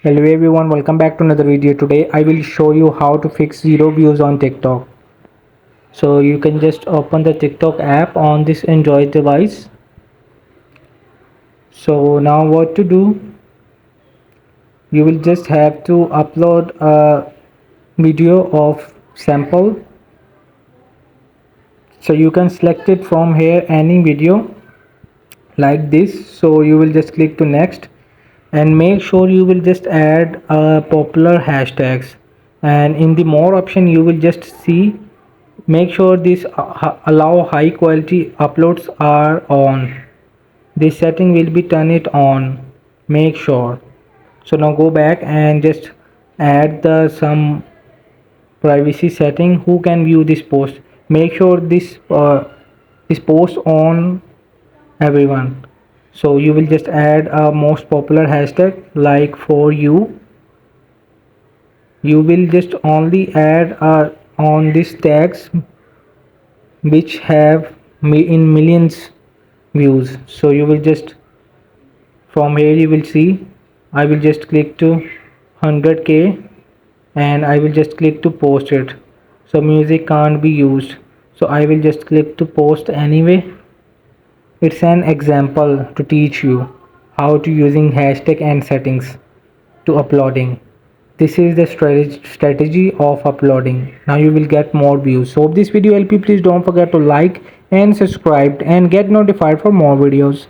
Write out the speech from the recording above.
Hello everyone, welcome back to another video. Today I will show you how to fix zero views on TikTok. So you can just open the TikTok app on this Android device. So now what to do? You will just have to upload a video of sample. So you can select it from here any video like this. So you will just click to next and make sure you will just add popular hashtags, and in the more option you will just see, make sure this allow high quality uploads are on. This setting will be turn it on, make sure. So now go back and just add the some privacy setting, who can view this post. Make sure this post on everyone. So you will just add a most popular hashtag like for you will just only add on these tags which have in millions views. So you will just from here you will see, I will just click to 100k and I will just click to post it. So music can't be used, so I will just click to post anyway. It's an example to teach you how to using hashtag and settings to uploading. This is the strategy of uploading. Now you will get more views. So if this video help you, please don't forget to like and subscribe and get notified for more videos.